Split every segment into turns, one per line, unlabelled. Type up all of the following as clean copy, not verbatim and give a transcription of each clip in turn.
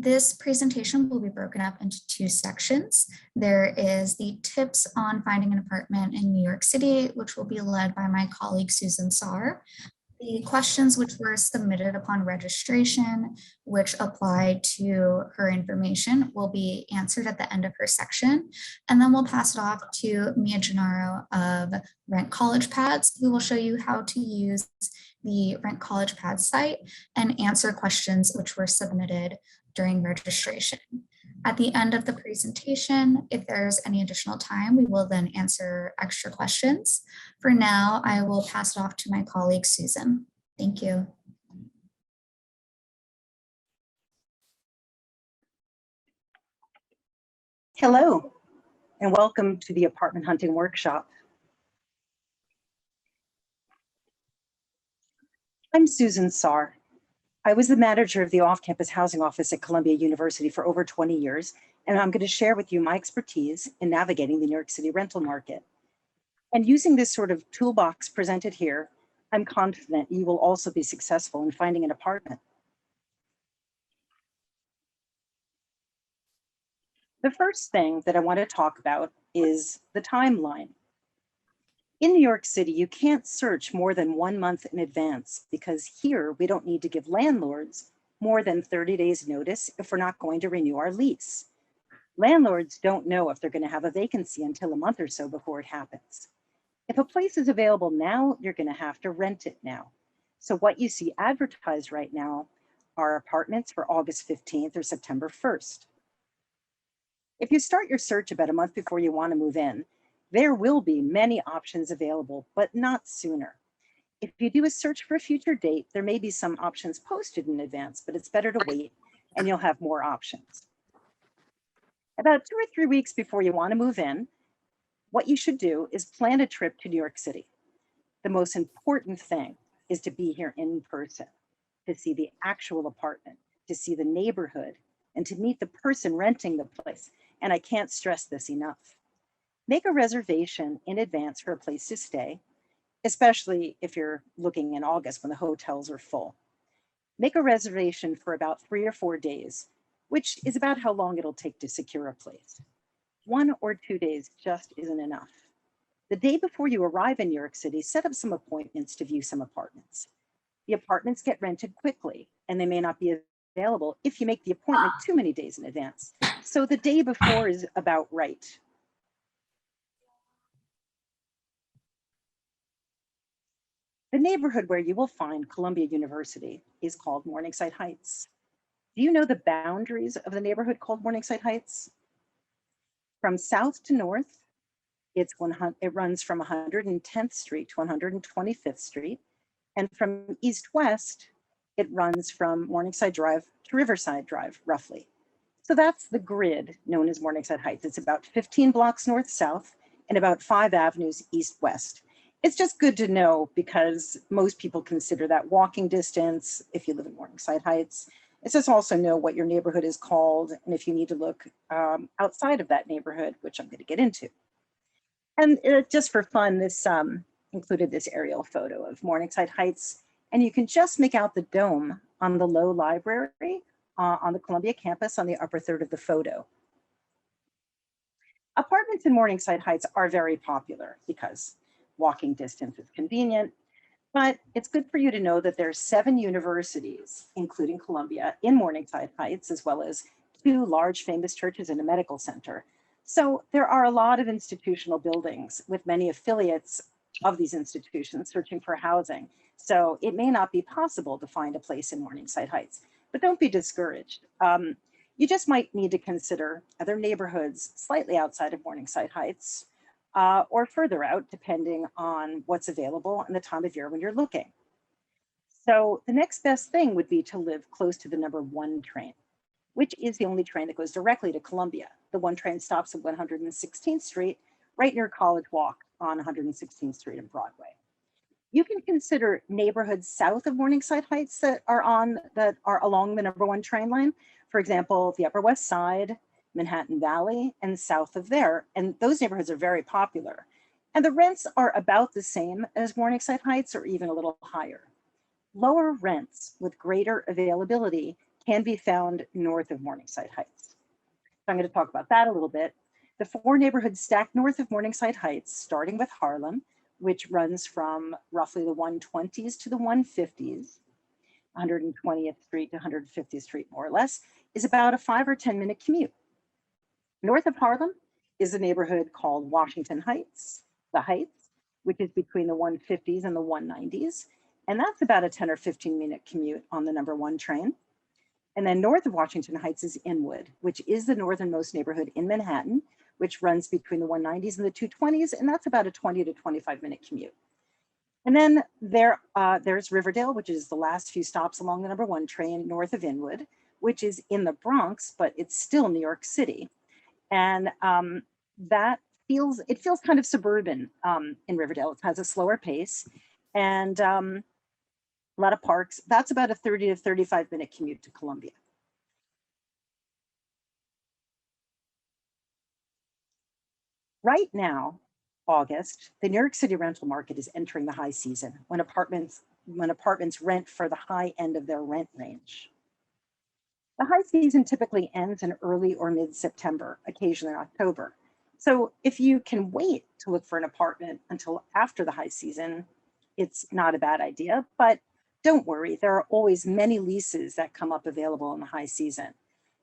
This presentation will be broken up into two sections. There is the tips on finding an apartment in New York City, which will be led by my colleague Susan Saar. The questions which were submitted upon registration, which apply to her information, will be answered at the end of her section. And then we'll pass it off to Mia Gennaro of Rent College Pads, who will show you how to use the Rent College Pads site and answer questions which were submitted during registration. At the end of the presentation, if there's any additional time, we will then answer extra questions. For now, I will pass it off to my colleague, Susan. Thank you.
Hello, and welcome to the Apartment Hunting Workshop. I'm Susan Saar. I was the manager of the off-campus housing office at Columbia University for over 20 years, and I'm going to share with you my expertise in navigating the New York City rental market. And using this sort of toolbox presented here, I'm confident you will also be successful in finding an apartment. The first thing that I want to talk about is the timeline. In New York City, you can't search more than 1 month in advance because here we don't need to give landlords more than 30 days notice if we're not going to renew our lease. Landlords don't know if they're going to have a vacancy until a month or so before it happens. If a place is available now, you're going to have to rent it now. So what you see advertised right now are apartments for August 15th or September 1st. If you start your search about a month before you want to move in, there will be many options available, but not sooner. If you do a search for a future date, there may be some options posted in advance, but it's better to wait and you'll have more options. About 2 or 3 weeks before you want to move in, what you should do is plan a trip to New York City. The most important thing is to be here in person, to see the actual apartment, to see the neighborhood, and to meet the person renting the place. And I can't stress this enough. Make a reservation in advance for a place to stay, especially if you're looking in August when the hotels are full. Make a reservation for about 3 or 4 days, which is about how long it'll take to secure a place. 1 or 2 days just isn't enough. The day before you arrive in New York City, set up some appointments to view some apartments. The apartments get rented quickly, and they may not be available if you make the appointment too many days in advance. So the day before is about right. The neighborhood where you will find Columbia University is called Morningside Heights. Do you know the boundaries of the neighborhood called Morningside Heights? From south to north, it runs from 110th Street to 125th Street. And from east-west, it runs from Morningside Drive to Riverside Drive, roughly. So that's the grid known as Morningside Heights. It's about 15 blocks north-south and about 5 avenues east-west. It's just good to know because most people consider that walking distance if you live in Morningside Heights. It's just also know what your neighborhood is called and if you need to look outside of that neighborhood, which I'm going to get into. And just for fun, this included this aerial photo of Morningside Heights, and you can just make out the dome on the Low Library on the Columbia campus on the upper third of the photo. Apartments in Morningside Heights are very popular because walking distance is convenient, but it's good for you to know that there are 7 universities, including Columbia, in Morningside Heights, as well as 2 large famous churches and a medical center. So there are a lot of institutional buildings with many affiliates of these institutions searching for housing. So it may not be possible to find a place in Morningside Heights, but don't be discouraged. You just might need to consider other neighborhoods slightly outside of Morningside Heights or further out, depending on what's available and the time of year when you're looking. So the next best thing would be to live close to the number 1 train, which is the only train that goes directly to Columbia. The 1 train stops at 116th Street, right near College Walk on 116th Street and Broadway. You can consider neighborhoods south of Morningside Heights that are along the number 1 train line. For example, the Upper West Side, Manhattan Valley, and south of there. And those neighborhoods are very popular. And the rents are about the same as Morningside Heights or even a little higher. Lower rents with greater availability can be found north of Morningside Heights. So I'm going to talk about that a little bit. The 4 neighborhoods stacked north of Morningside Heights, starting with Harlem, which runs from roughly the 120s to the 150s, 120th Street to 150th Street, more or less, is about a 5 or 10 minute commute. North of Harlem is a neighborhood called Washington Heights, the Heights, which is between the 150s and the 190s. And that's about a 10 or 15 minute commute on the number 1 train. And then north of Washington Heights is Inwood, which is the northernmost neighborhood in Manhattan, which runs between the 190s and the 220s. And that's about a 20 to 25 minute commute. And then there's Riverdale, which is the last few stops along the number 1 train north of Inwood, which is in the Bronx, but it's still New York City. And that feels kind of suburban in Riverdale. It has a slower pace and a lot of parks. That's about a 30 to 35 minute commute to Columbia. Right now, August, the New York City rental market is entering the high season when apartments rent for the high end of their rent range. The high season typically ends in early or mid-September, occasionally in October. So if you can wait to look for an apartment until after the high season, it's not a bad idea, but don't worry, there are always many leases that come up available in the high season.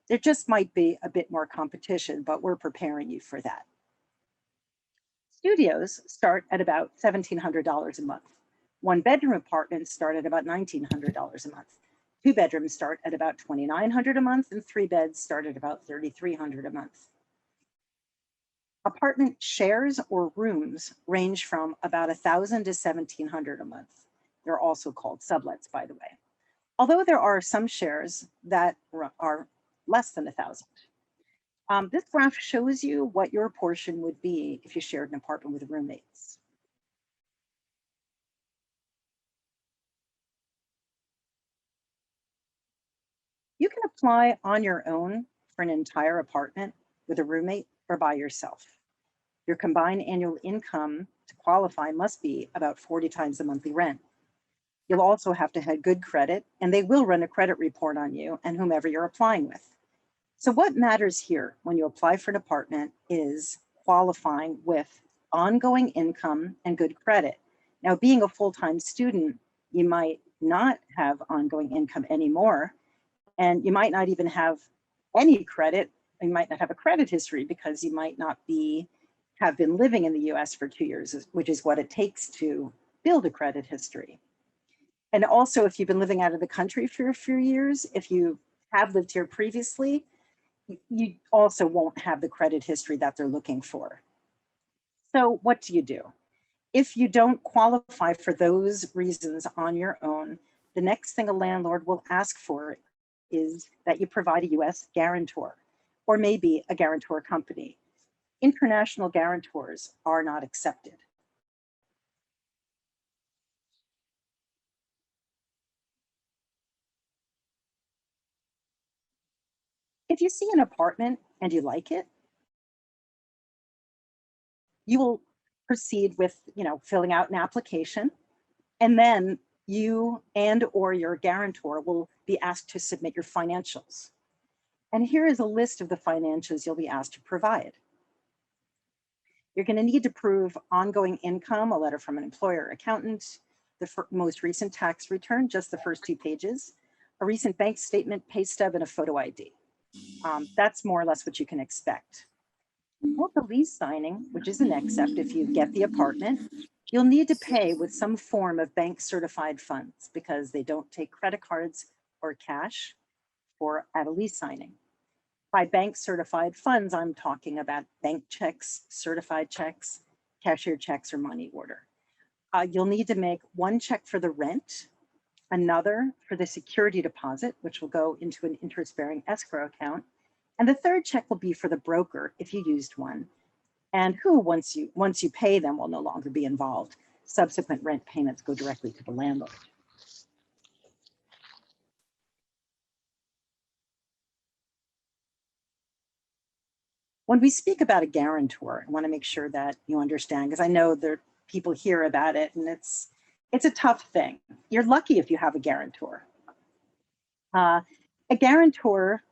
There just might be a bit more competition, but we're preparing you for that. Studios start at about $1,700 a month. 1-bedroom apartments start at about $1,900 a month. 2 bedrooms start at about $2,900 a month, and 3 beds start at about $3,300 a month. Apartment shares or rooms range from about $1,000 to $1,700 a month. They're also called sublets, by the way. Although there are some shares that are less than $1,000. This graph shows you what your portion would be if you shared an apartment with roommates. You can apply on your own for an entire apartment with a roommate or by yourself. Your combined annual income to qualify must be about 40 times the monthly rent. You'll also have to have good credit, and they will run a credit report on you and whomever you're applying with. So what matters here when you apply for an apartment is qualifying with ongoing income and good credit. Now, being a full-time student, you might not have ongoing income anymore, and you might not even have any credit. You might not have a credit history because you might not have been living in the US for 2 years, which is what it takes to build a credit history. And also, if you've been living out of the country for a few years, if you have lived here previously, you also won't have the credit history that they're looking for. So what do? If you don't qualify for those reasons on your own, the next thing a landlord will ask for is that you provide a US guarantor, or maybe a guarantor company. International guarantors are not accepted. If you see an apartment and you like it, you will proceed with, filling out an application, and then you and or your guarantor will be asked to submit your financials. And here is a list of the financials you'll be asked to provide. You're going to need to prove ongoing income, a letter from an employer or accountant, the most recent tax return, just the first 2 pages, a recent bank statement, pay stub, and a photo ID. That's more or less what you can expect. With the lease signing, which is the next step if you get the apartment, you'll need to pay with some form of bank certified funds because they don't take credit cards or cash at a lease signing. By bank certified funds, I'm talking about bank checks, certified checks, cashier checks, or money order. You'll need to make 1 check for the rent, another for the security deposit, which will go into an interest-bearing escrow account, and the 3rd check will be for the broker if you used one, and who, once you pay them, will no longer be involved. Subsequent rent payments go directly to the landlord. When we speak about a guarantor, I want to make sure that you understand, because I know there people hear about it and it's a tough thing. You're lucky if you have a guarantor. A guarantor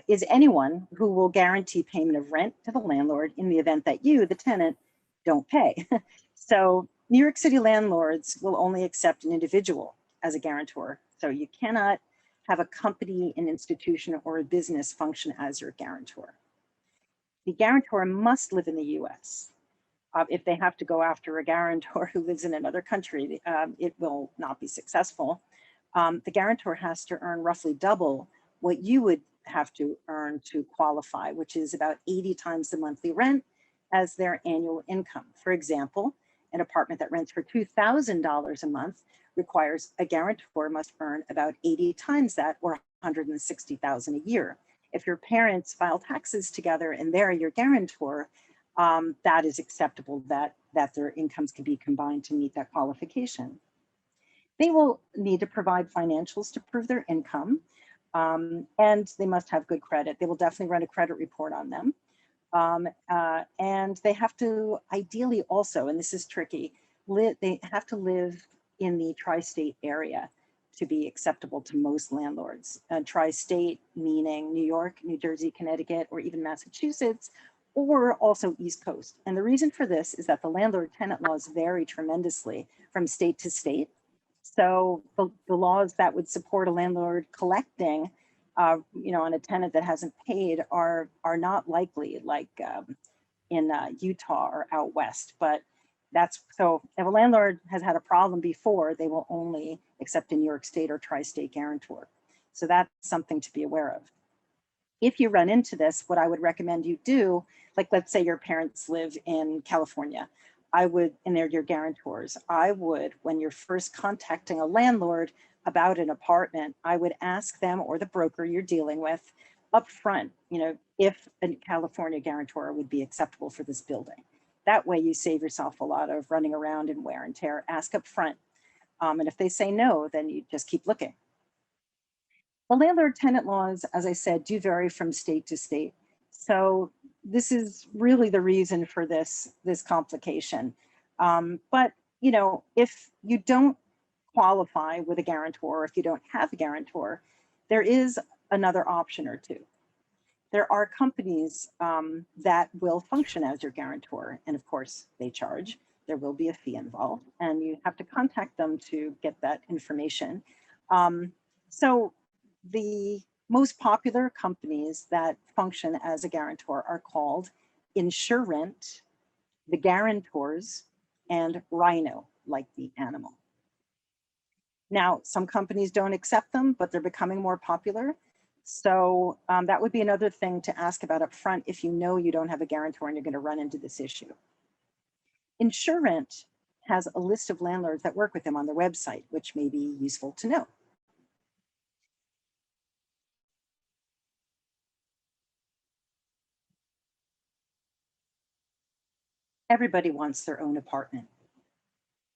is anyone who will guarantee payment of rent to the landlord in the event that you, the tenant, don't pay. So New York City landlords will only accept an individual as a guarantor. So you cannot have a company, an institution, or a business function as your guarantor. The guarantor must live in the US. If they have to go after a guarantor who lives in another country, it will not be successful. The guarantor has to earn roughly double what you would have to earn to qualify, which is about 80 times the monthly rent as their annual income. For example, an apartment that rents for $2,000 a month requires a guarantor must earn about 80 times that, or 160,000 a year. If your parents file taxes together and they're your guarantor, that is acceptable, that their incomes can be combined to meet that qualification. They will need to provide financials to prove their income, and they must have good credit. They will definitely run a credit report on them. And they have to ideally also, and this is tricky, they have to live in the tri-state area to be acceptable to most landlords. Tri-state meaning New York, New Jersey, Connecticut, or even Massachusetts, or also East Coast. And the reason for this is that the landlord-tenant laws vary tremendously from state to state. So the laws that would support a landlord collecting, on a tenant that hasn't paid are not likely, like in Utah or out west. But that's so if a landlord has had a problem before, they will only accept a New York State or tri-state guarantor. So that's something to be aware of. If you run into this, what I would recommend you do, like let's say your parents live in California, and they're your guarantors, I would, when you're first contacting a landlord about an apartment, I would ask them or the broker you're dealing with up front, if a California guarantor would be acceptable for this building. That way you save yourself a lot of running around and wear and tear. Ask up front. And if they say no, then you just keep looking. The landlord-tenant laws, as I said, do vary from state to state. So this is really the reason for this complication. But if you don't qualify with a guarantor, if you don't have a guarantor, there is another option or two. There are companies that will function as your guarantor, and of course they charge. There will be a fee involved, and you have to contact them to get that information. So the most popular companies that function as a guarantor are called InsureRent, the Guarantors, and Rhino, like the animal. Now, some companies don't accept them, but they're becoming more popular. So that would be another thing to ask about up front if you know you don't have a guarantor and you're going to run into this issue. InsureRent has a list of landlords that work with them on their website, which may be useful to know. Everybody wants their own apartment,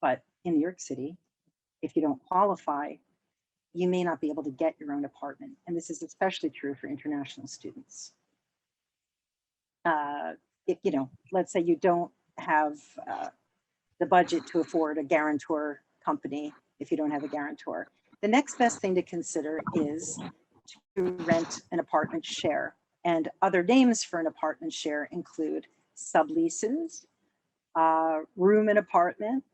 but in New York City, if you don't qualify, you may not be able to get your own apartment. And this is especially true for international students. Let's say you don't have the budget to afford a guarantor company if you don't have a guarantor. The next best thing to consider is to rent an apartment share. And other names for an apartment share include subleases, room and apartment,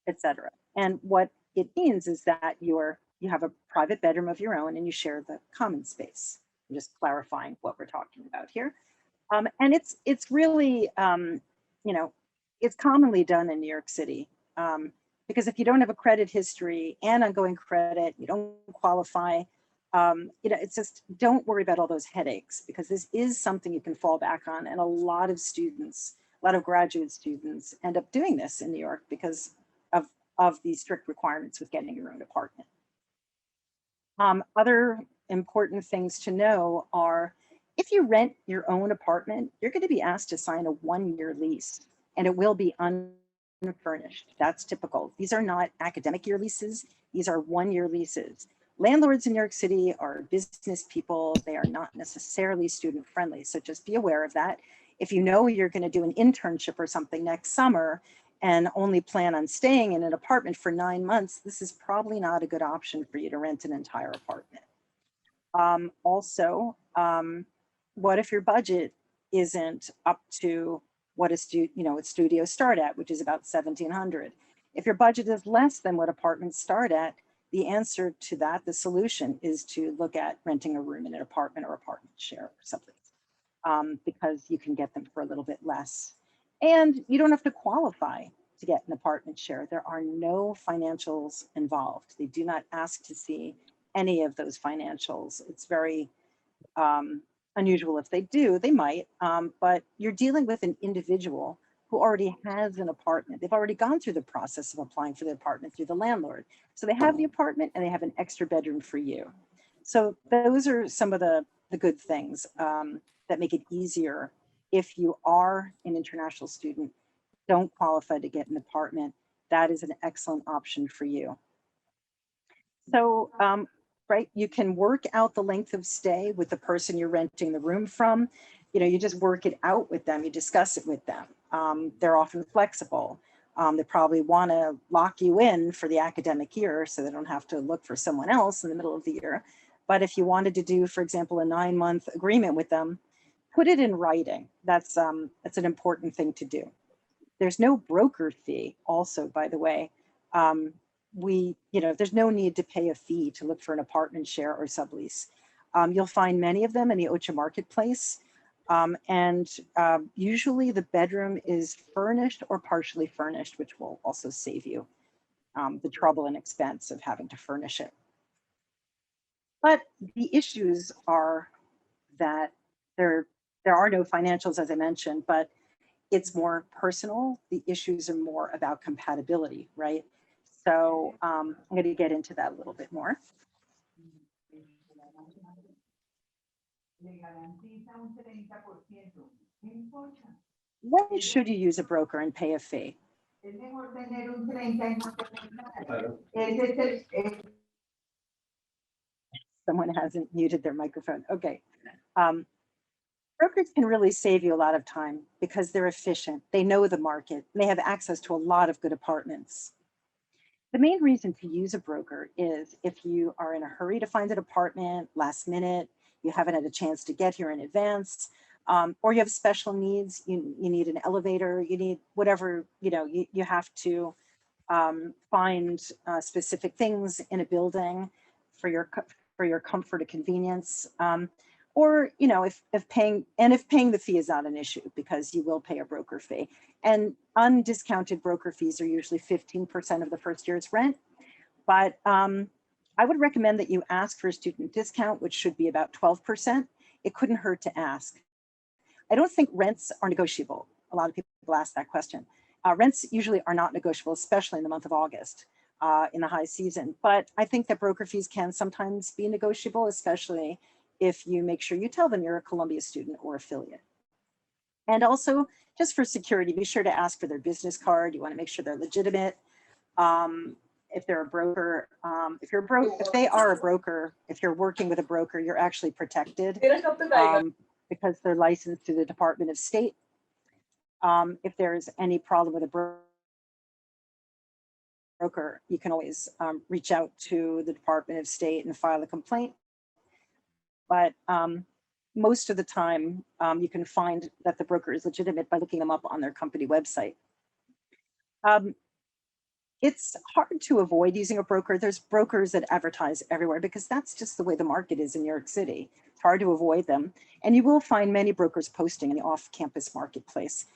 etc. And what it means is that you have a private bedroom of your own and you share the common space. I'm just clarifying what we're talking about here. And it's really, it's commonly done in New York City, because if you don't have a credit history and ongoing credit, you don't qualify, it's just, don't worry about all those headaches, because this is something you can fall back on. And a lot of students, a lot of graduate students end up doing this in New York because of these strict requirements with getting your own apartment. Other important things to know are, if you rent your own apartment, you're going to be asked to sign a 1-year lease, and it will be unfurnished. That's typical. These are not academic year leases. These are 1-year leases. Landlords in New York City are business people. They are not necessarily student friendly. So just be aware of that. If you know you're going to do an internship or something next summer and only plan on staying in an apartment for 9 months, this is probably not a good option for you to rent an entire apartment. Also, what if your budget isn't up to what a studios start at, which is about 1,700. If your budget is less than what apartments start at, the answer to that, the solution, is to look at renting a room in an apartment or apartment share or something, because you can get them for a little bit less. And you don't have to qualify to get an apartment share. There are no financials involved. They do not ask to see any of those financials. It's very unusual if they do, they might, but you're dealing with an individual who already has an apartment. They've already gone through the process of applying for the apartment through the landlord. So they have the apartment and they have an extra bedroom for you. So those are some of the good things that make it easier if you are an international student, don't qualify to get an apartment. That is an excellent option for you. So, right, you can work out the length of stay with the person you're renting the room from. You just work it out with them, you discuss it with them. They're often flexible. They probably want to lock you in for the academic year so they don't have to look for someone else in the middle of the year. But if you wanted to do, for example, a 9-month agreement with them, put it in writing. That's an important thing to do. There's no broker fee also, by the way. There's no need to pay a fee to look for an apartment share or sublease. You'll find many of them in the OCHA marketplace. Usually the bedroom is furnished or partially furnished, which will also save you the trouble and expense of having to furnish it. But the issues are that there are no financials, as I mentioned, but it's more personal. The issues are more about compatibility, right? So I'm going to get into that a little bit more. When should you use a broker and pay a fee? Someone hasn't muted their microphone. Okay. Brokers can really save you a lot of time because they're efficient. They know the market. They have access to a lot of good apartments. The main reason to use a broker is if you are in a hurry to find an apartment last minute, you haven't had a chance to get here in advance, or you have special needs, you need an elevator, you need whatever, you have to find specific things in a building for your comfort and convenience. Or if paying the fee is not an issue, because you will pay a broker fee, and undiscounted broker fees are usually 15% of the first year's rent. But I would recommend that you ask for a student discount, which should be about 12%. It couldn't hurt to ask. I don't think rents are negotiable. A lot of people ask that question. Rents usually are not negotiable, especially in the month of August, in the high season. But I think that broker fees can sometimes be negotiable, especially if you make sure you tell them you're a Columbia student or affiliate. And also, just for security, be sure to ask for their business card. You want to make sure they're legitimate. If they're a broker, if they are a broker, if you're working with a broker, you're actually protected because they're licensed to the Department of State. If there's any problem with a broker, you can always reach out to the Department of State and file a complaint. But most of the time, you can find that the broker is legitimate by looking them up on their company website. It's hard to avoid using a broker. There's brokers that advertise everywhere because that's just the way the market is in New York City. It's hard to avoid them. And you will find many brokers posting in the off-campus marketplace.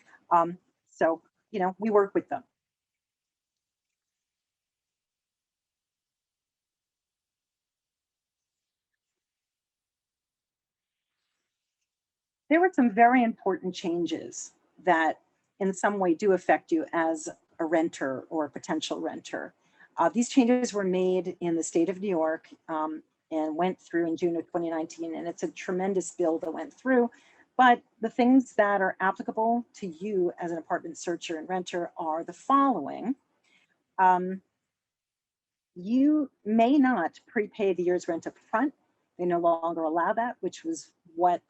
So, we work with them. There were some very important changes that in some way do affect you as a renter or a potential renter. These changes were made in the state of New York and went through in June of 2019, and it's a tremendous bill that went through. But the things that are applicable to you as an apartment searcher and renter are the following. You may not prepay the year's rent up front. They no longer allow that, which was what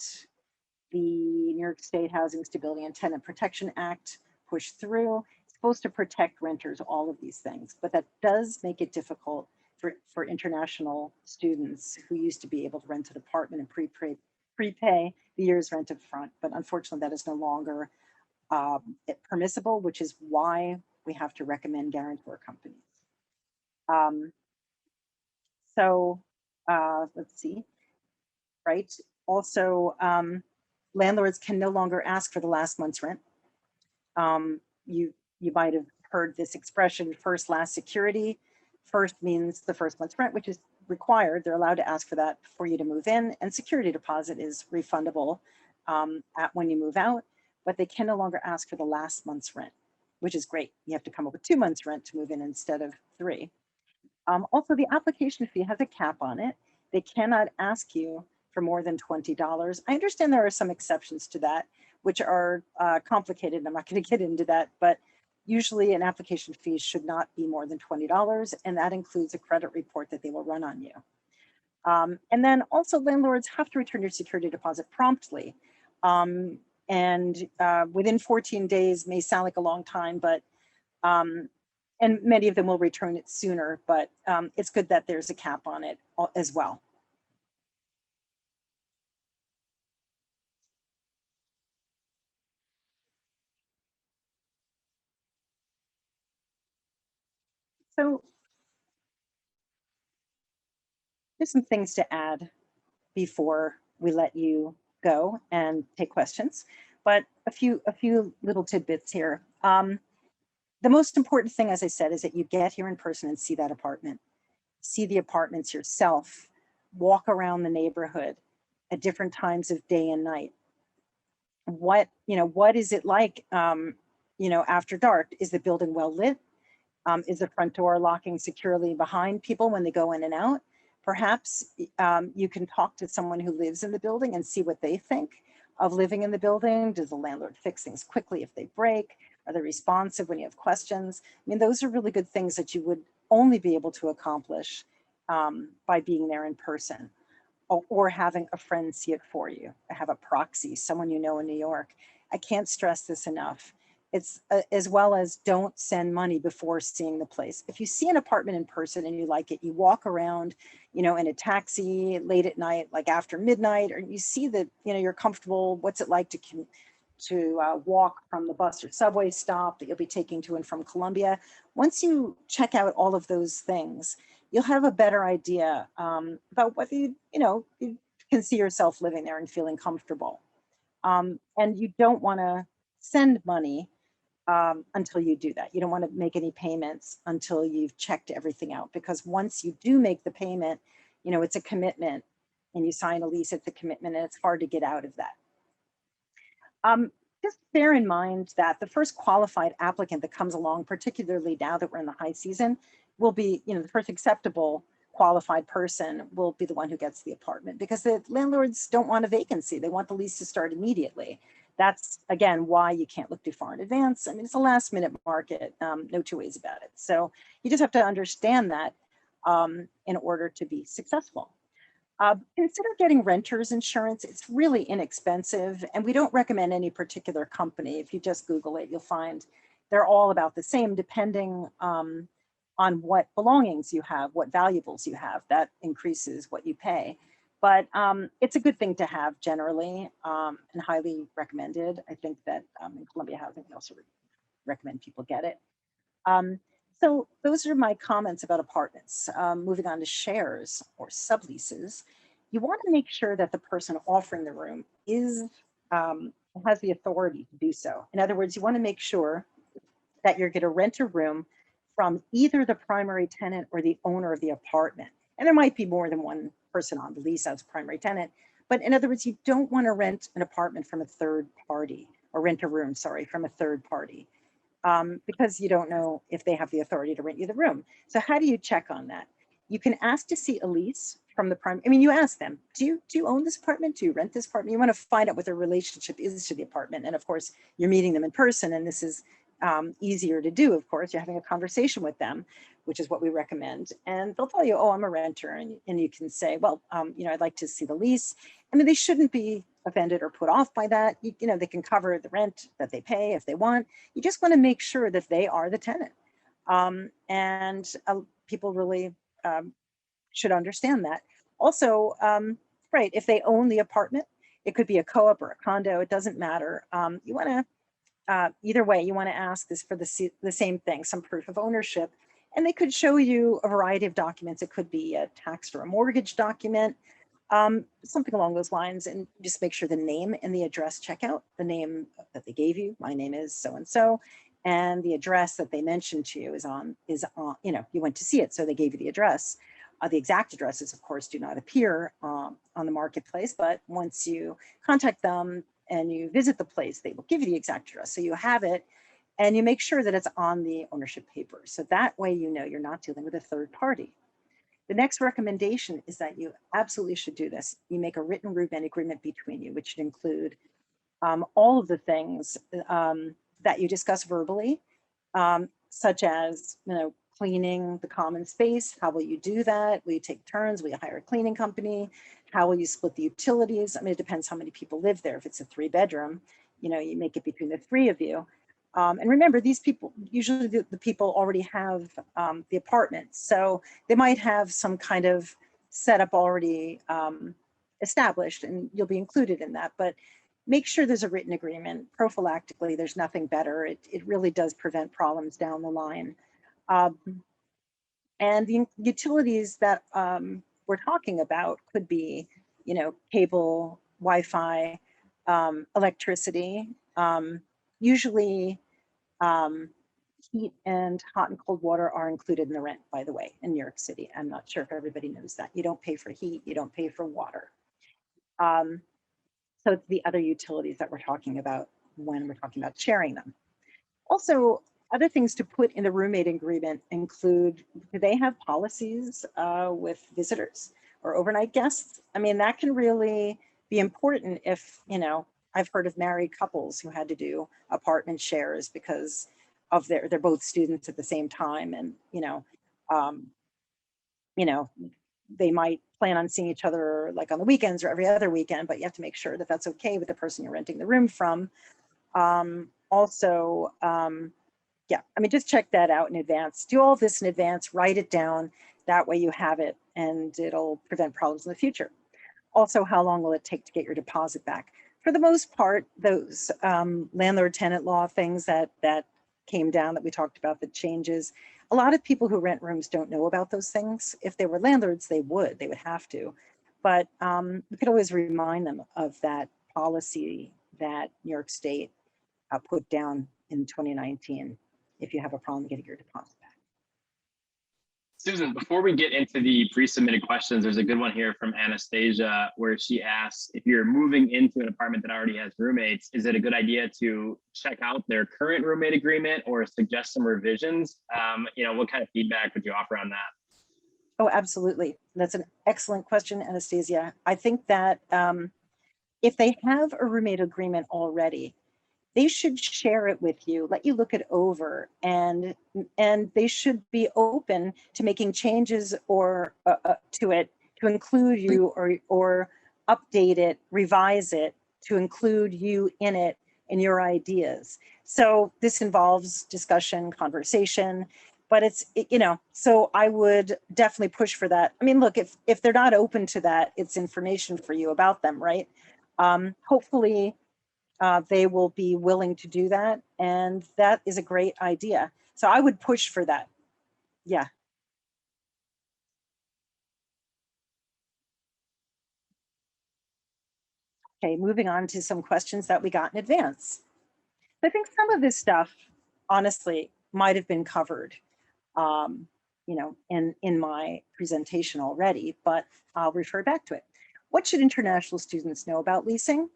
the New York State Housing Stability and Tenant Protection Act pushed through. It's supposed to protect renters, all of these things, but that does make it difficult for international students who used to be able to rent an apartment and prepay the year's rent up front. But unfortunately, that is no longer permissible, which is why we have to recommend guarantor companies. Um, so let's see, right? Also, landlords can no longer ask for the last month's rent. You might have heard this expression, first last security. First means the first month's rent, which is required. They're allowed to ask for that for you to move in, and security deposit is refundable when you move out, but they can no longer ask for the last month's rent, which is great. You have to come up with 2 months rent to move in instead of 3. Also, the application fee has a cap on it. They cannot ask you for more than $20. I understand there are some exceptions to that, which are complicated. I'm not going to get into that, but usually an application fee should not be more than $20, and that includes a credit report that they will run on you. And then also landlords have to return your security deposit promptly. And within 14 days may sound like a long time, but and many of them will return it sooner, but it's good that there's a cap on it as well. So there's some things to add before we let you go and take questions, but a few little tidbits here. The most important thing, as I said, is that you get here in person and see that apartment, see the apartments yourself, walk around the neighborhood at different times of day and night. What is it like, after dark? Is the building well lit? Is the front door locking securely behind people when they go in and out? Perhaps you can talk to someone who lives in the building and see what they think of living in the building. Does the landlord fix things quickly if they break? Are they responsive when you have questions? I mean, those are really good things that you would only be able to accomplish by being there in person, or having a friend see it for you. Have a proxy, someone you know in New York. I can't stress this enough. It's as well as don't send money before seeing the place. If you see an apartment in person and you like it, you walk around, in a taxi late at night, like after midnight, or you see that, you're comfortable. What's it like to walk from the bus or subway stop that you'll be taking to and from Columbia? Once you check out all of those things, you'll have a better idea about whether you can see yourself living there and feeling comfortable. And you don't want to send money until you do that. You don't want to make any payments until you've checked everything out, because once you do make the payment, it's a commitment, and you sign a lease, it's a commitment, and it's hard to get out of that. Just bear in mind that the first qualified applicant that comes along, particularly now that we're in the high season, will be, the first acceptable qualified person will be the one who gets the apartment, because the landlords don't want a vacancy. They want the lease to start immediately. That's, again, why you can't look too far in advance. I mean, it's a last minute market, no two ways about it. So you just have to understand that in order to be successful. Consider getting renter's insurance. It's really inexpensive, and we don't recommend any particular company. If you just Google it, you'll find they're all about the same, depending on what belongings you have, what valuables you have. That increases what you pay. But it's a good thing to have generally, and highly recommended. I think that in Columbia Housing, we also recommend people get it. So those are my comments about apartments. Moving on to shares or subleases, you want to make sure that the person offering the room has the authority to do so. In other words, you want to make sure that you're going to rent a room from either the primary tenant or the owner of the apartment. And there might be more than one person on the lease as primary tenant. But in other words, you don't want to rent an apartment from a third party, or rent a room, sorry, from a third party. Because you don't know if they have the authority to rent you the room. So how do you check on that? You can ask to see a lease from the prime. I mean, you ask them, do you own this apartment? Do you rent this apartment? You want to find out what their relationship is to the apartment. And of course, you're meeting them in person, and this is easier to do. Of course, you're having a conversation with them, which is what we recommend. And they'll tell you, oh, I'm a renter. And you can say, well, I'd like to see the lease. I mean, they shouldn't be offended or put off by that. They can cover the rent that they pay if they want. You just want to make sure that they are the tenant. And people really should understand that. Also, right, if they own the apartment, it could be a co-op or a condo, it doesn't matter. You want to, either way, you want to ask this for the same thing, some proof of ownership. And they could show you a variety of documents. It could be a tax or a mortgage document, something along those lines, and just make sure the name and the address check out. The name that they gave you, my name is so-and-so, and the address that they mentioned to you is on, you know, you went to see it, so they gave you the address. The exact addresses, of course, do not appear on the marketplace, but once you contact them and you visit the place, they will give you the exact address. So you have it, and you make sure that it's on the ownership papers. So that way, you know, you're not dealing with a third party. The next recommendation is that you absolutely should do this. You make a written roommate agreement between you, which should include all of the things that you discuss verbally, such as, you know, cleaning the common space. How will you do that? Will you take turns? Will you hire a cleaning company? How will you split the utilities? I mean, it depends how many people live there. If it's a 3-bedroom, you know, you make it between the 3 of you. And remember, these people, usually the people already have the apartment. So they might have some kind of setup already established, and you'll be included in that. But make sure there's a written agreement. Prophylactically, there's nothing better. It really does prevent problems down the line. And the utilities that we're talking about could be, you know, cable, Wi-Fi, electricity, usually heat and hot and cold water are included in the rent, by the way, in New York City. I'm not sure if everybody knows that. You don't pay for heat, you don't pay for water. So it's the other utilities that we're talking about when we're talking about sharing them. Also, other things to put in the roommate agreement include, do they have policies with visitors or overnight guests? I mean, that can really be important if, you know, I've heard of married couples who had to do apartment shares because of they're both students at the same time. And, you know, they might plan on seeing each other like on the weekends or every other weekend, but you have to make sure that that's okay with the person you're renting the room from. Also, yeah, I mean, just check that out in advance. Do all this in advance, write it down. That way you have it and it'll prevent problems in the future. Also, how long will it take to get your deposit back? For the most part, those landlord-tenant law things that came down that we talked about, the changes, a lot of people who rent rooms don't know about those things. If they were landlords, they would have to. But we could always remind them of that policy that New York State put down in 2019 if you have a problem getting your deposit back.
Susan, before we get into the pre-submitted questions, there's a good one here from Anastasia where she asks, if you're moving into an apartment that already has roommates, is it a good idea to check out their current roommate agreement or suggest some revisions? You know, what kind of feedback would you offer on that?
Oh, absolutely. That's an excellent question, Anastasia. I think that if they have a roommate agreement already, they should share it with you, let you look it over, and they should be open to making changes or to it to include you or update it, revise it to include you in it and your ideas. So this involves discussion, conversation, but you know, so I would definitely push for that. I mean, look, if they're not open to that, it's information for you about them, right? Hopefully, they will be willing to do that. And that is a great idea. So I would push for that. Yeah. Okay, moving on to some questions that we got in advance. I think some of this stuff, honestly, might have been covered, you know, in my presentation already, but I'll refer back to it. What should international students know about leasing?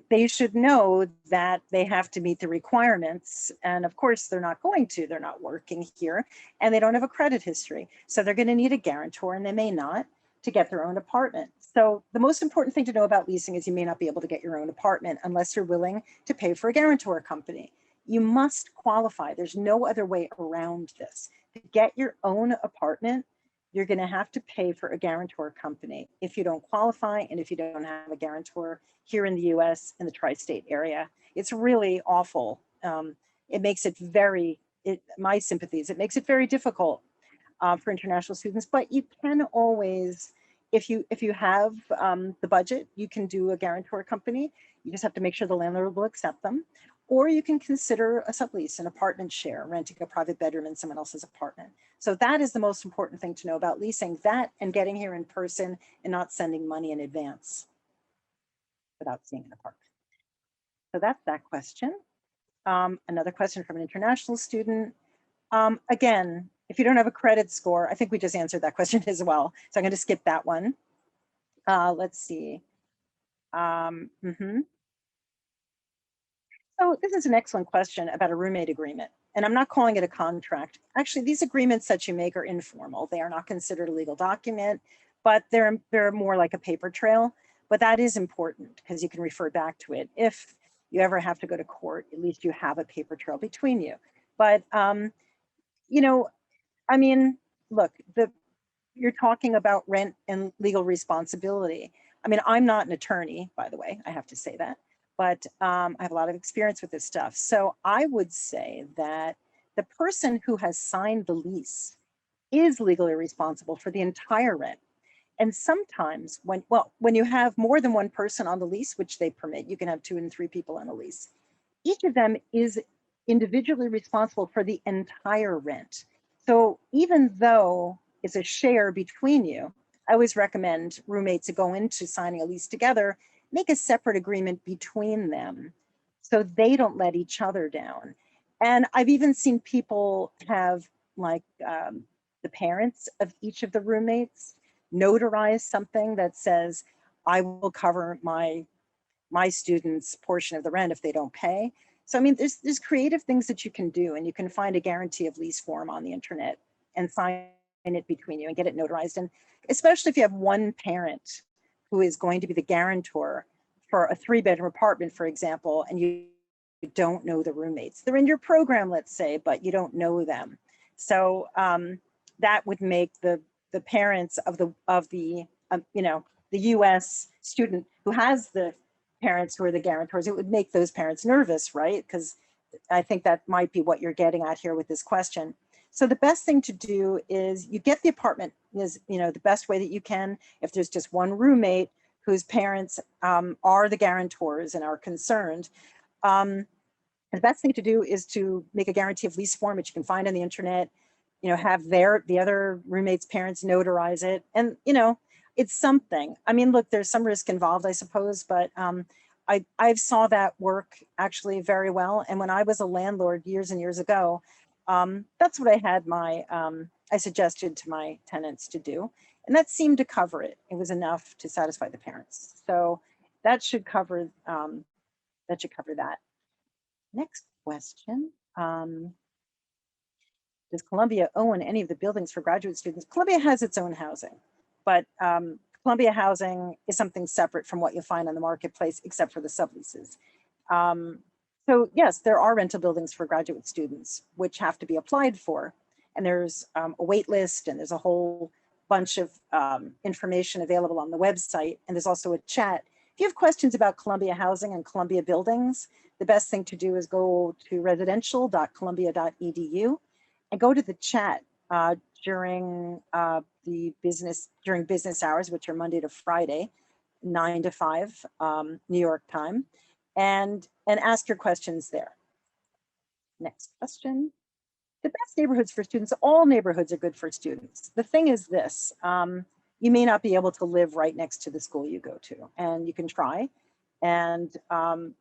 They should know that they have to meet the requirements. And of course, they're not going to. They're not working here and they don't have a credit history. So they're going to need a guarantor, and they may not, to get their own apartment. So the most important thing to know about leasing is you may not be able to get your own apartment unless you're willing to pay for a guarantor company. You must qualify. There's no other way around this. To get your own apartment, you're going to have to pay for a guarantor company if you don't qualify and if you don't have a guarantor here in the US in the tri-state area. It's really awful. It makes it my sympathies, it makes it very difficult. for international students, but you can always, if you have the budget, you can do a guarantor company. You just have to make sure the landlord will accept them. Or you can consider a sublease, an apartment share, renting a private bedroom in someone else's apartment. So that is the most important thing to know about leasing, that and getting here in person and not sending money in advance without seeing an apartment. So that's that question. Another question from an international student. Again, if you don't have a credit score, I think we just answered that question as well. So I'm going to skip that one. Let's see. So this is an excellent question about a roommate agreement. And I'm not calling it a contract. Actually, these agreements that you make are informal. They are not considered a legal document, but they're more like a paper trail. But that is important because you can refer back to it. If you ever have to go to court, at least you have a paper trail between you. But, you know, I mean, look, you're talking about rent and legal responsibility. I mean, I'm not an attorney, by the way, I have to say that, but I have a lot of experience with this stuff. So I would say that the person who has signed the lease is legally responsible for the entire rent. And sometimes when you have more than one person on the lease, which they permit, you can have 2 and 3 people on a lease, each of them is individually responsible for the entire rent. So even though it's a share between you, I always recommend roommates to go into signing a lease together, make a separate agreement between them so they don't let each other down. And I've even seen people have like the parents of each of the roommates notarize something that says, I will cover my students' portion of the rent if they don't pay. So, I mean, there's creative things that you can do, and you can find a guarantee of lease form on the internet and sign it between you and get it notarized. And especially if you have one parent who is going to be the guarantor for a 3-bedroom apartment, for example, and you don't know the roommates. They're in your program, let's say, but you don't know them. So that would make the parents of the you know, the U.S. student who has the parents who are the guarantors, it would make those parents nervous, right? Because I think that might be what you're getting at here with this question. So the best thing to do is you get the apartment is, you know, the best way that you can. If there's just one roommate whose parents are the guarantors and are concerned, the best thing to do is to make a guarantee of lease form, which you can find on the internet, you know, have the other roommate's parents notarize it. And, you know, it's something. I mean, look, there's some risk involved, I suppose, but I've saw that work actually very well. And when I was a landlord years and years ago, that's what I had I suggested to my tenants to do. And that seemed to cover it. It was enough to satisfy the parents. So that should cover that. Next question. Does Columbia own any of the buildings for graduate students? Columbia has its own housing, but Columbia housing is something separate from what you'll find on the marketplace, except for the subleases. So yes, there are rental buildings for graduate students, which have to be applied for. And there's a wait list, and there's a whole bunch of information available on the website. And there's also a chat. If you have questions about Columbia housing and Columbia buildings, the best thing to do is go to residential.columbia.edu and go to the chat during business hours, which are Monday to Friday, 9 to 5 New York time, and ask your questions there. Next question. The best neighborhoods for students, all neighborhoods are good for students. The thing is this, you may not be able to live right next to the school you go to, and you can try. And,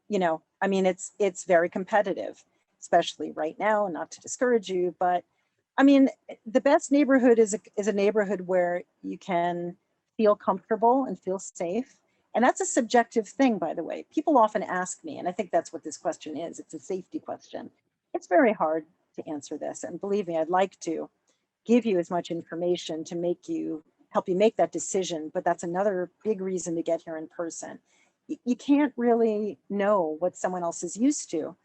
you know, I mean, it's very competitive, especially right now, not to discourage you, but I mean, the best neighborhood is a neighborhood where you can feel comfortable and feel safe. And that's a subjective thing, by the way. People often ask me, and I think that's what this question is. It's a safety question. It's very hard to answer this. And believe me, I'd like to give you as much information to help you make that decision. But that's another big reason to get here in person. You can't really know what someone else is used to.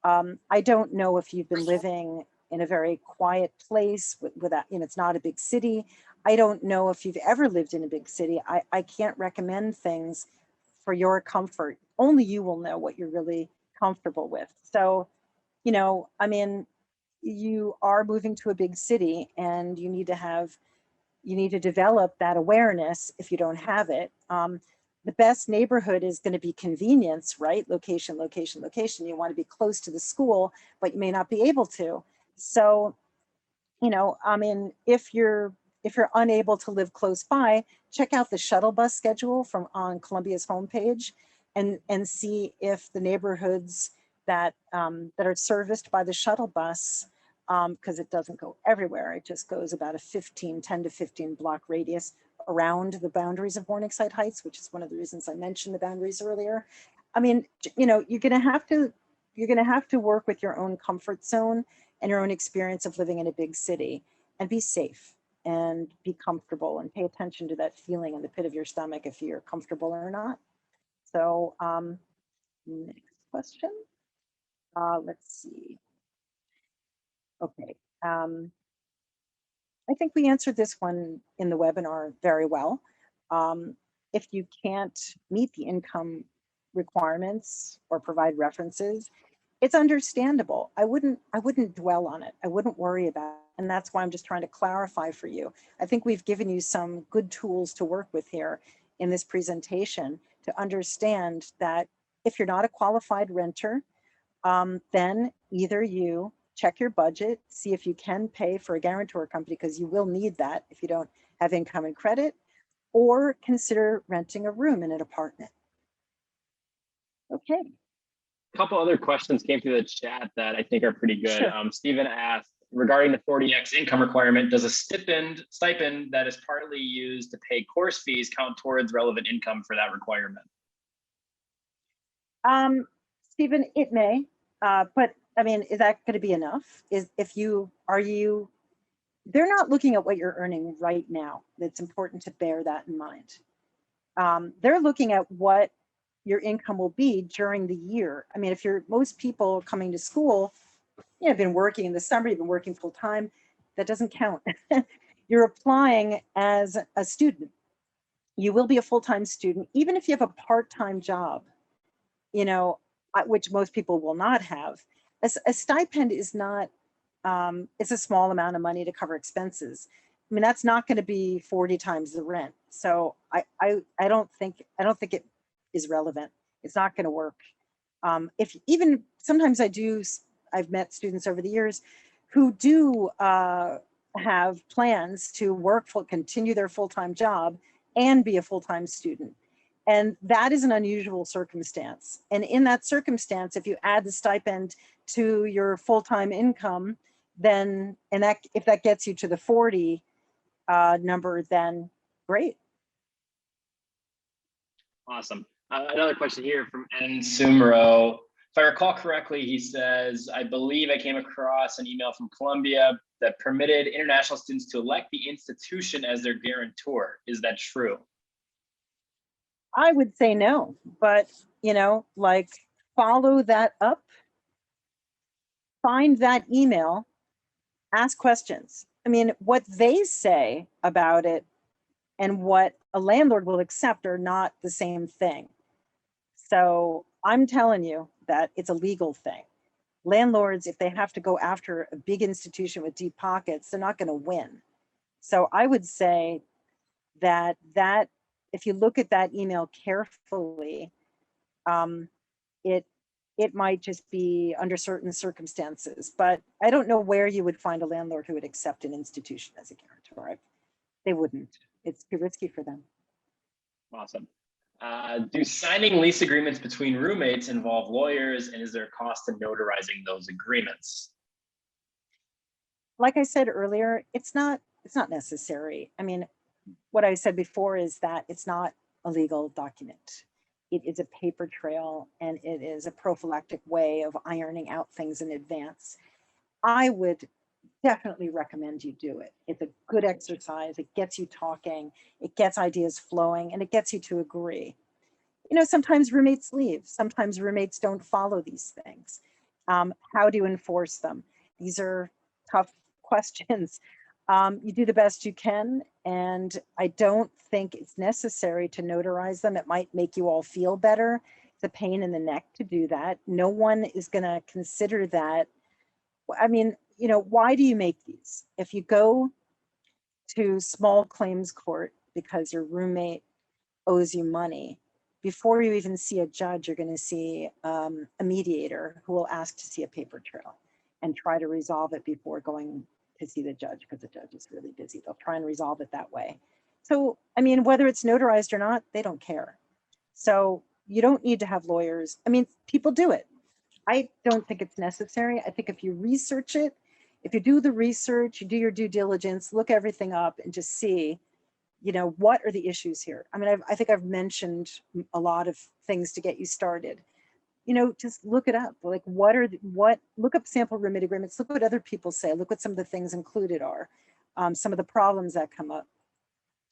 I don't know if you've been living in a very quiet place without, you know, it's not a big city. I don't know if you've ever lived in a big city. I can't recommend things for your comfort. Only you will know what you're really comfortable with. So, you know, I mean, you are moving to a big city and you need to develop that awareness if you don't have it. The best neighborhood is going to be convenience, right? Location, location, location. You want to be close to the school, but you may not be able to. So, I mean, if you're unable to live close by, check out the shuttle bus schedule from on Columbia's homepage, and see if the neighborhoods that are serviced by the shuttle bus, because it doesn't go everywhere. It just goes about a 10 to 15 block radius around the boundaries of Morningside Heights, which is one of the reasons I mentioned the boundaries earlier. I mean, you're going to have to work with your own comfort zone and your own experience of living in a big city, and be safe and be comfortable, and pay attention to that feeling in the pit of your stomach if you're comfortable or not. So, next question. Let's see. Okay. I think we answered this one in the webinar very well. If you can't meet the income requirements or provide references, it's understandable. I wouldn't dwell on it. I wouldn't worry about it. And that's why I'm just trying to clarify for you. I think we've given you some good tools to work with here in this presentation to understand that if you're not a qualified renter, then either you check your budget, see if you can pay for a guarantor company, because you will need that if you don't have income and credit, or consider renting a room in an apartment. Okay.
A couple other questions came through the chat that I think are pretty good.
Sure.
Stephen asked, regarding the 40x income requirement, does a stipend that is partly used to pay course fees count towards relevant income for that requirement?
Stephen, it may, but I mean, is that going to be enough? They're not looking at what you're earning right now. It's important to bear that in mind. They're looking at what your income will be during the year. I mean, most people coming to school, have been working in the summer, you've been working full time, that doesn't count. You're applying as a student. You will be a full-time student, even if you have a part-time job, which most people will not have. A stipend is not, it's a small amount of money to cover expenses. I mean, that's not going to be 40 times the rent. So I don't think it is relevant. It's not going to work. If even sometimes I've met students over the years who do have plans to continue their full-time job and be a full-time student. And that is an unusual circumstance. And in that circumstance, if you add the stipend to your full-time income, then, if that gets you to the 40 number, then great.
Awesome. Another question here from N. Sumro. If I recall correctly, he says, I believe I came across an email from Columbia that permitted international students to elect the institution as their guarantor. Is that true?
I would say no, but follow that up, find that email, ask questions. I mean, what they say about it and what a landlord will accept are not the same thing. So I'm telling you that it's a legal thing. Landlords, if they have to go after a big institution with deep pockets, they're not going to win. So I would say that if you look at that email carefully, it might just be under certain circumstances, but I don't know where you would find a landlord who would accept an institution as a guarantor. They wouldn't. It's too risky for them.
Awesome. Do signing lease agreements between roommates involve lawyers, and is there a cost to notarizing those agreements?
Like I said earlier, it's not necessary. I mean, what I said before is that it's not a legal document. It is a paper trail, and it is a prophylactic way of ironing out things in advance. I would definitely recommend you do it. It's a good exercise. It gets you talking, it gets ideas flowing, and it gets you to agree. Sometimes roommates leave. Sometimes roommates don't follow these things. How do you enforce them? These are tough questions. You do the best you can, and I don't think it's necessary to notarize them. It might make you all feel better. It's a pain in the neck to do that. No one is going to consider that I mean, you know, why do you make these? If you go to small claims court because your roommate owes you money, before you even see a judge, you're going to see a mediator who will ask to see a paper trail and try to resolve it before going to see the judge, because the judge is really busy. They'll try and resolve it that way. So, I mean, whether it's notarized or not, they don't care. So you don't need to have lawyers. I mean, people do it. I don't think it's necessary. I think if you research it, if you do the research, you do your due diligence, look everything up and just see, you know, what are the issues here? I mean, I think I've mentioned a lot of things to get you started. You know, just look it up. Like, look up sample roommate agreements, look what other people say, look what some of the things included are, some of the problems that come up.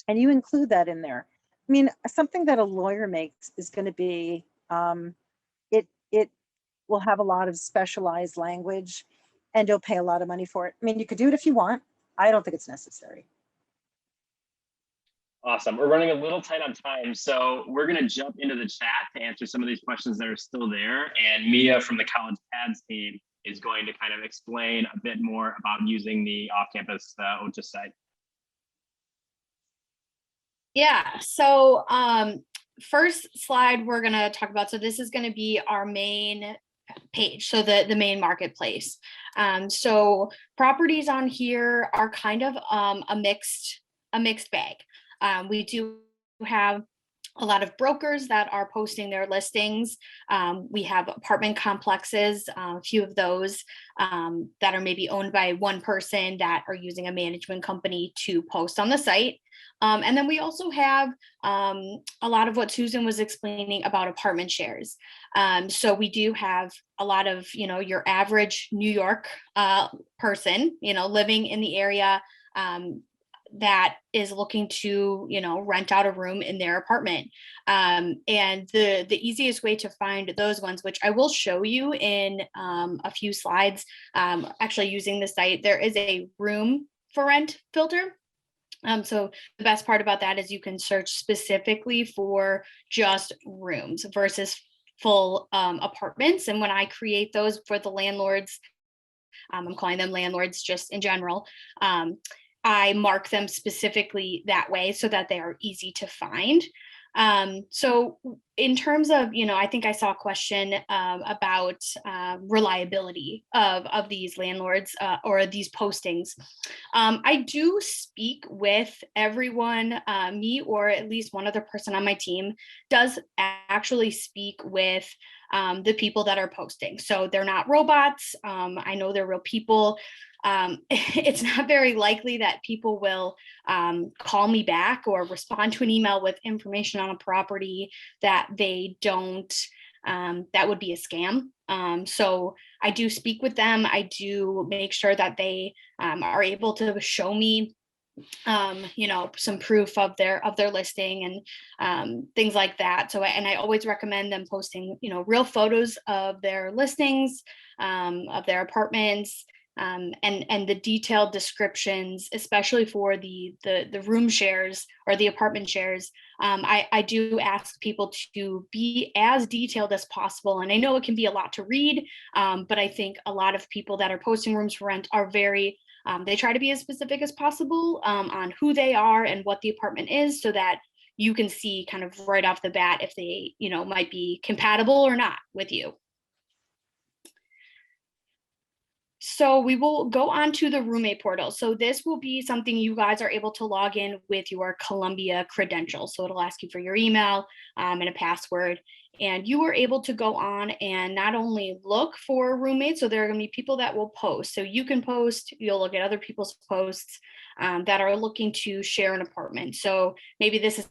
And you include that in there. I mean, something that a lawyer makes is going to be, it will have a lot of specialized language and you'll pay a lot of money for it. I mean, you could do it if you want. I don't think it's necessary.
Awesome. We're running a little tight on time, so we're going to jump into the chat to answer some of these questions that are still there. And Mia from the College Pads team is going to kind of explain a bit more about using the off-campus OCHA site.
Yeah, so first slide we're going to talk about, so this is going to be our main page, so the main marketplace. So properties on here are kind of a mixed bag. We do have a lot of brokers that are posting their listings. We have apartment complexes, a few of those that are maybe owned by one person that are using a management company to post on the site. And then we also have a lot of what Susan was explaining about apartment shares. So we do have a lot of, you know, your average New York person, you know, living in the area that is looking to, you know, rent out a room in their apartment. And the easiest way to find those ones, which I will show you in a few slides, actually using the site, there is a room for rent filter. So the best part about that is you can search specifically for just rooms versus full apartments. And when I create those for the landlords, I'm calling them landlords just in general, I mark them specifically that way so that they are easy to find. So in terms of, you know, I think I saw a question about reliability of these landlords or these postings. I do speak with everyone, me or at least one other person on my team does actually speak with the people that are posting. So they're not robots. I know they're real people. It's not very likely that people will call me back or respond to an email with information on a property that they don't, that would be a scam. So I do speak with them. I do make sure that they are able to show me you know, some proof of their listing and things like that. So, and I always recommend them posting, you know, real photos of their listings, of their apartments, and the detailed descriptions, especially for the room shares or the apartment shares. I do ask people to be as detailed as possible. And I know it can be a lot to read, but I think a lot of people that are posting rooms for rent are very, they try to be as specific as possible on who they are and what the apartment is, so that you can see kind of right off the bat if they, you know, might be compatible or not with you. So we will go on to the roommate portal. So this will be something you guys are able to log in with your Columbia credentials. So it'll ask you for your email and a password. And you are able to go on and not only look for roommates, so there are going to be people that will post. So you can post, you'll look at other people's posts that are looking to share an apartment. So maybe this is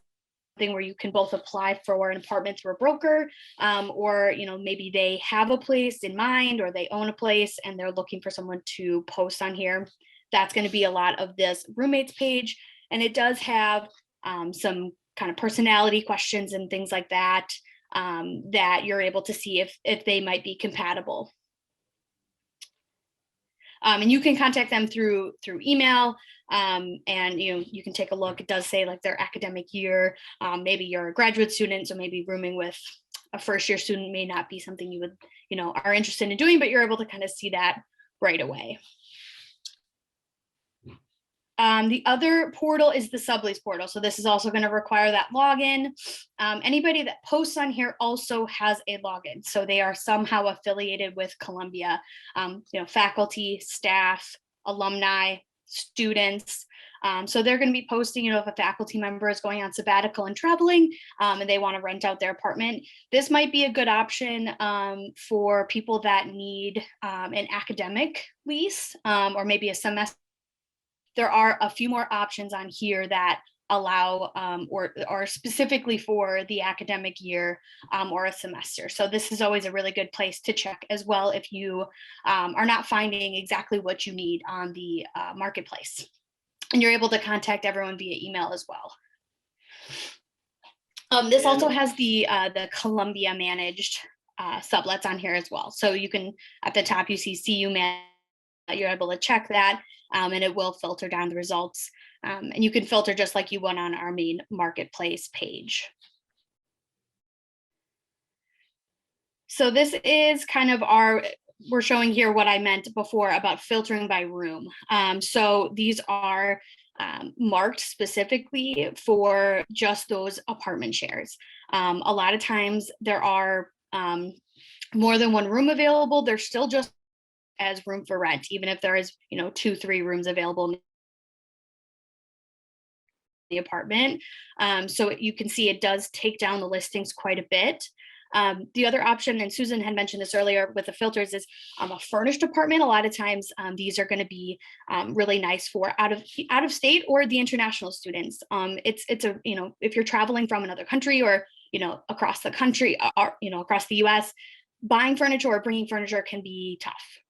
something where you can both apply for an apartment through a broker, or, you know, maybe they have a place in mind or they own a place and they're looking for someone to post on here. That's going to be a lot of this roommates page. And it does have some kind of personality questions and things like that, that you're able to see if they might be compatible. And you can contact them through email, and you can take a look. It does say like their academic year. Maybe you're a graduate student, so maybe rooming with a first year student may not be something you would, are interested in doing, but you're able to kind of see that right away. The other portal is the sublease portal. So this is also going to require that login. Anybody that posts on here also has a login. So they are somehow affiliated with Columbia, faculty, staff, alumni, students. So they're going to be posting, if a faculty member is going on sabbatical and traveling and they want to rent out their apartment. This might be a good option for people that need an academic lease or maybe a semester. There are a few more options on here that allow or are specifically for the academic year or a semester. So this is always a really good place to check as well if you are not finding exactly what you need on the marketplace. And you're able to contact everyone via email as well. This also has the Columbia managed sublets on here as well. So you can, at the top, you see CU man. You're able to check that and it will filter down the results. And you can filter just like you would on our main marketplace page. So this is kind of we're showing here what I meant before about filtering by room. So these are marked specifically for just those apartment shares. A lot of times there are more than one room available. There's still just as room for rent, even if there is, 2-3 rooms available in the apartment. So you can see it does take down the listings quite a bit. The other option, and Susan had mentioned this earlier with the filters, is a furnished apartment. A lot of times these are going to be really nice for out of state or the international students. It's a, if you're traveling from another country or, across the country, or, across the US, buying furniture or bringing furniture can be tough.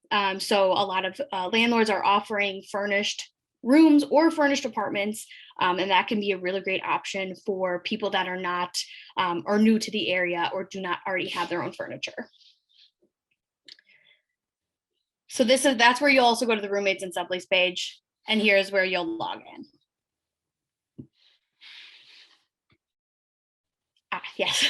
So a lot of landlords are offering furnished rooms or furnished apartments, and that can be a really great option for people that are not or new to the area or do not already have their own furniture. So that's where you'll also go to the roommates and sublease page, and here's where you'll log in. Yes,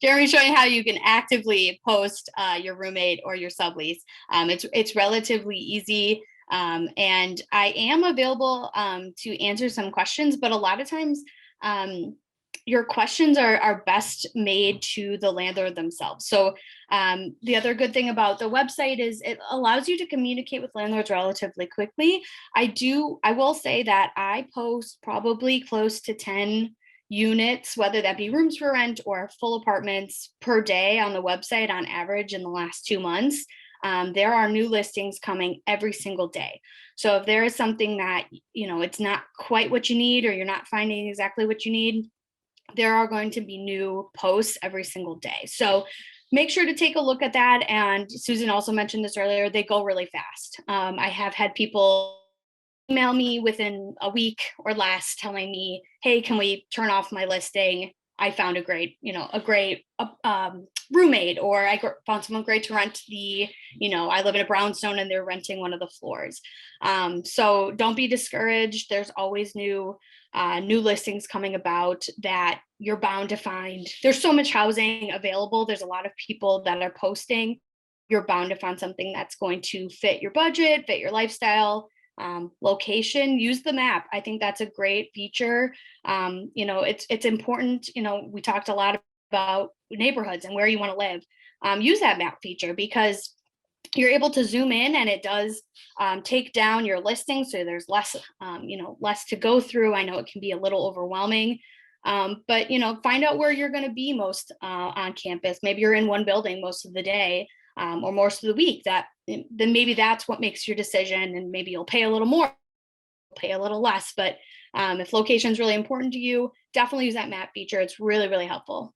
Jeremy's showing how you can actively post your roommate or your sublease. It's relatively easy, and I am available to answer some questions, but a lot of times your questions are best made to the landlord themselves. So the other good thing about the website is it allows you to communicate with landlords relatively quickly. I will say that I post probably close to 10 units, whether that be rooms for rent or full apartments per day on the website on average in the last 2 months. There are new listings coming every single day. So if there is something that, it's not quite what you need or you're not finding exactly what you need, there are going to be new posts every single day. So make sure to take a look at that. And Susan also mentioned this earlier, they go really fast. I have had people email me within a week or less telling me, hey, can we turn off my listing? I found a great roommate, or I found someone great to rent I live in a brownstone and they're renting one of the floors. So don't be discouraged. There's always new listings coming about that you're bound to find. There's so much housing available. There's a lot of people that are posting. You're bound to find something that's going to fit your budget, fit your lifestyle. Location, use the map. I think that's a great feature. It's important. We talked a lot about neighborhoods and where you want to live. Use that map feature because you're able to zoom in and it does take down your listing. So there's less to go through. I know it can be a little overwhelming, but find out where you're going to be most on campus. Maybe you're in one building most of the day. Or most of the week, then maybe that's what makes your decision, and maybe you'll pay a little more, pay a little less. But if location is really important to you, definitely use that map feature. It's really, really helpful.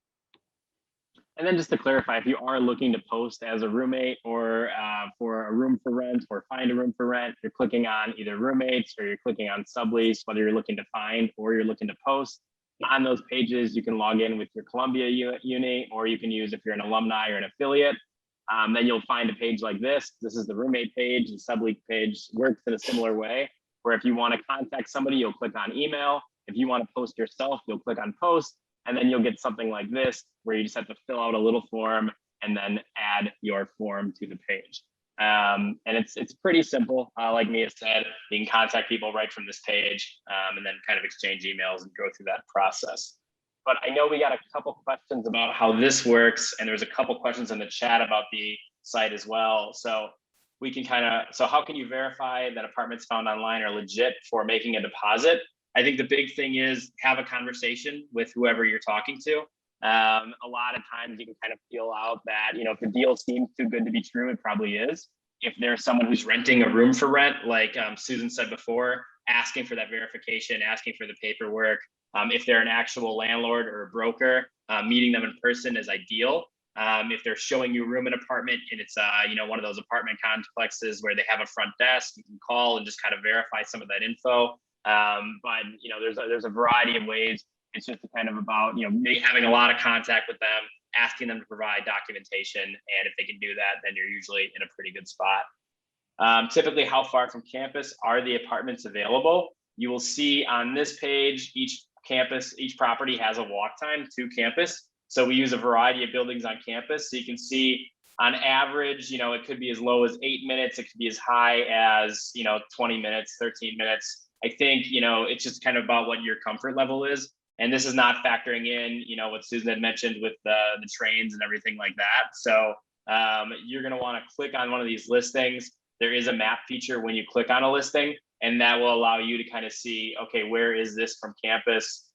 And then just to clarify, if you are looking to post as a roommate or for a room for rent or find a room for rent, you're clicking on either roommates or you're clicking on sublease, whether you're looking to find or you're looking to post. On those pages, you can log in with your Columbia unit, or you can use if you're an alumni or an affiliate. Then you'll find a page like this. This is the roommate page. The sublease page works in a similar way, where if you want to contact somebody, you'll click on email. If you want to post yourself, you'll click on post, and then you'll get something like this, where you just have to fill out a little form and then add your form to the page. And it's pretty simple. Like Mia said, you can contact people right from this page, and then kind of exchange emails and go through that process. But I know we got a couple questions about how this works, and there's a couple questions in the chat about the site as well. So we can so how can you verify that apartments found online are legit for making a deposit? I think the big thing is have a conversation with whoever you're talking to. A lot of times you can kind of feel out that, if the deal seems too good to be true, it probably is. If there's someone who's renting a room for rent, like Susan said before, asking for that verification, asking for the paperwork. If they're an actual landlord or a broker, meeting them in person is ideal. If they're showing you a room and apartment and it's one of those apartment complexes where they have a front desk, you can call and just kind of verify some of that info. But there's a variety of ways. It's just kind of about maybe having a lot of contact with them, asking them to provide documentation, and if they can do that, then you're usually in a pretty good spot. Typically, how far from campus are the apartments available? You will see on this page, each property has a walk time to campus. So we use a variety of buildings on campus. So you can see on average, it could be as low as 8 minutes. It could be as high as, 20 minutes, 13 minutes. I think, it's just kind of about what your comfort level is. And this is not factoring in, what Susan had mentioned with the trains and everything like that. So you're going to want to click on one of these listings. There is a map feature when you click on a listing, and that will allow you to kind of see, okay, where is this from campus,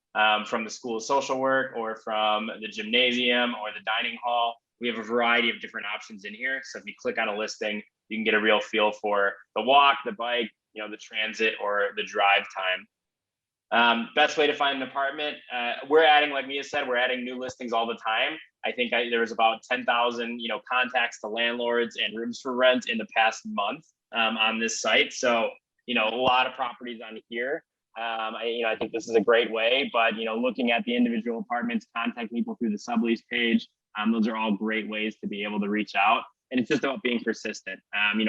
from the School of Social Work, or from the gymnasium or the dining hall. We have a variety of different options in here. So if you click on a listing, you can get a real feel for the walk, the bike, the transit, or the drive time. Best way to find an apartment. We're adding, like Mia said, we're adding new listings all the time. I think there was about 10,000, contacts to landlords and rooms for rent in the past month on this site. So, a lot of properties on here. I think this is a great way, but, looking at the individual apartments, contact people through the sublease page. Those are all great ways to be able to reach out. And it's just about being persistent,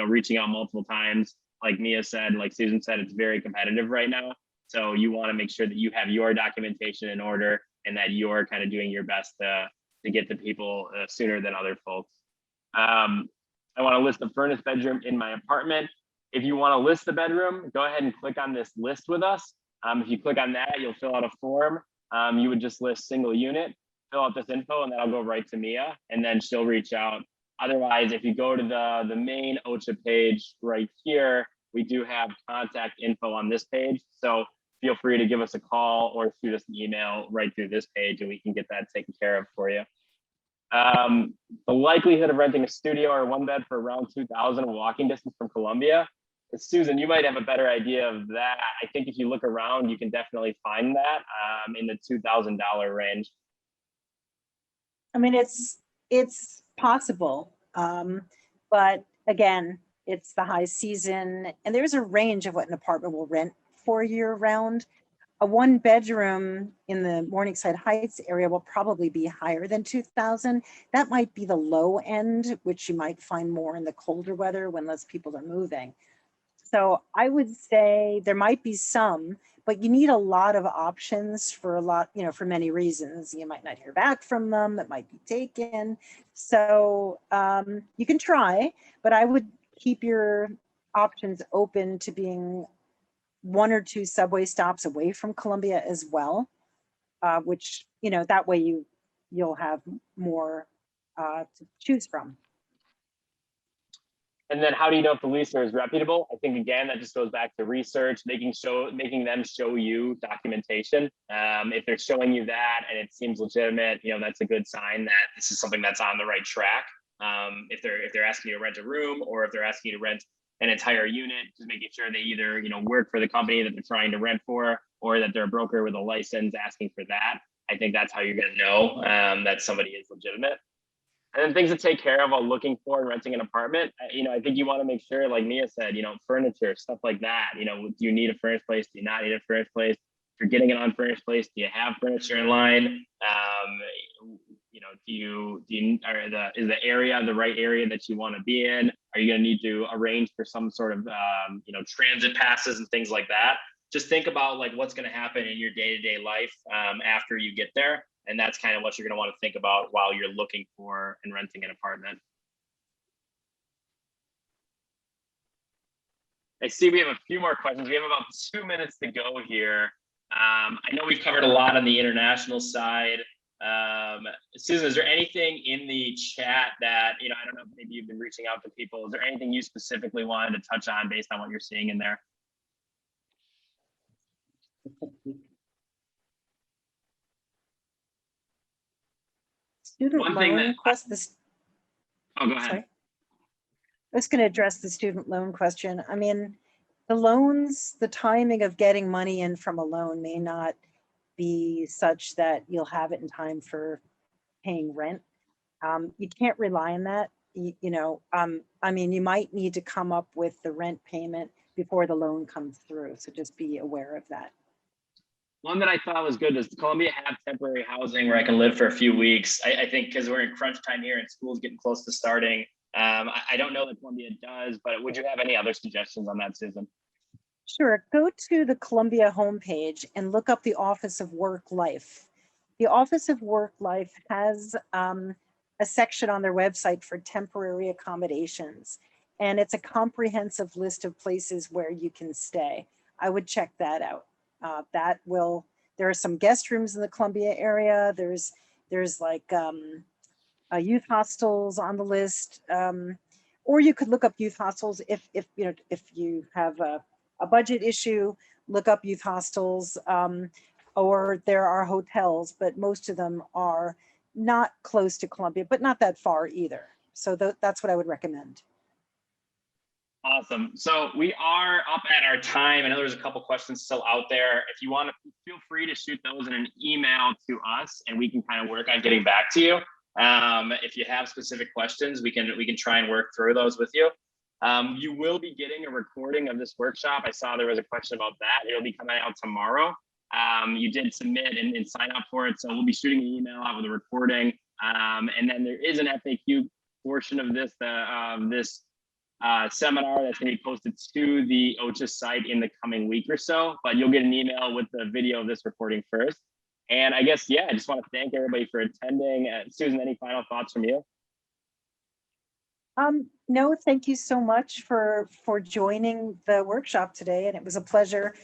reaching out multiple times. Like Mia said, like Susan said, it's very competitive right now. So you want to make sure that you have your documentation in order and that you're kind of doing your best to get to people sooner than other folks. I want to list the furnished bedroom in my apartment. If you want to list the bedroom, go ahead and click on this list with us. If you click on that, you'll fill out a form. You would just list single unit, fill out this info, and that'll go right to Mia, and then she'll reach out. Otherwise, if you go to the main OCHA page right here, we do have contact info on this page. So feel free to give us a call or shoot us an email right through this page, and we can get that taken care of for you. The likelihood of renting a studio or one bed for around 2,000 walking distance from Columbia. Susan, you might have a better idea of that. I think if you look around, you can definitely find that in the $2,000 range.
I mean, it's possible, but again, it's the high season, and there's a range of what an apartment will rent for year round. A one bedroom in the Morningside Heights area will probably be higher than 2,000. That might be the low end, which you might find more in the colder weather when less people are moving. So I would say there might be some, but you need a lot of options for for many reasons. You might not hear back from them, it might be taken. So you can try, but I would keep your options open to being 1 or 2 subway stops away from Columbia as well, which, that way you'll have more to choose from.
And then how do you know if the leaser is reputable? I think, again, that just goes back to research, making them show you documentation. If they're showing you that and it seems legitimate, that's a good sign that this is something that's on the right track. If they're asking you to rent a room, or if they're asking you to rent an entire unit, just making sure they either work for the company that they're trying to rent for, or that they're a broker with a license asking for that. I think that's how you're going to know that somebody is legitimate. And then things to take care of while looking for and renting an apartment. I think you want to make sure, like Mia said, furniture, stuff like that. Do you need a furnished place? Do you not need a furnished place? If you're getting an unfurnished place, do you have furniture in line? Is the area the right area that you want to be in? Are you going to need to arrange for some sort of transit passes and things like that? Just think about what's going to happen in your day-to-day life after you get there. And that's kind of what you're going to want to think about while you're looking for and renting an apartment. I see we have a few more questions. We have about 2 minutes to go here. I know we've covered a lot on the international side. Susan, is there anything in the chat that, I don't know, maybe you've been reaching out to people. Is there anything you specifically wanted to touch on based on what you're seeing in there?
Student
One thing
loan
that-
question.
Oh, go ahead.
Sorry. I was going to address the student loan question. I mean, the loans, the timing of getting money in from a loan may not be such that you'll have it in time for paying rent. You can't rely on that. I mean, you might need to come up with the rent payment before the loan comes through. So just be aware of that.
One that I thought was good, does Columbia have temporary housing where I can live for a few weeks? I think because we're in crunch time here and school's getting close to starting. I don't know that Columbia does, but would you have any other suggestions on that, Susan?
Sure. Go to the Columbia homepage and look up the Office of Work Life. The Office of Work Life has a section on their website for temporary accommodations, and it's a comprehensive list of places where you can stay. I would check that out. There are some guest rooms in the Columbia area. There's like youth hostels on the list, or you could look up youth hostels if you have a budget issue. Look up youth hostels, or there are hotels, but most of them are not close to Columbia, but not that far either. So that's what I would recommend.
Awesome. So we are up at our time. I know there's a couple questions still out there. If you want to, feel free to shoot those in an email to us and we can kind of work on getting back to you. If you have specific questions, we can try and work through those with you. You will be getting a recording of this workshop. I saw there was a question about that. It'll be coming out tomorrow. You did submit and sign up for it. So we'll be shooting an email out with a recording. And then there is an FAQ portion of this, seminar that's going to be posted to the OCHA site in the coming week or so, but you'll get an email with the video of this recording first. And I guess, I just want to thank everybody for attending. Susan, any final thoughts from you?
No, thank you so much for joining the workshop today. And it was a pleasure.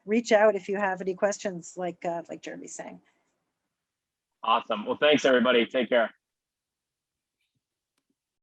Reach out if you have any questions like Jeremy's saying.
Awesome. Well, thanks everybody. Take care.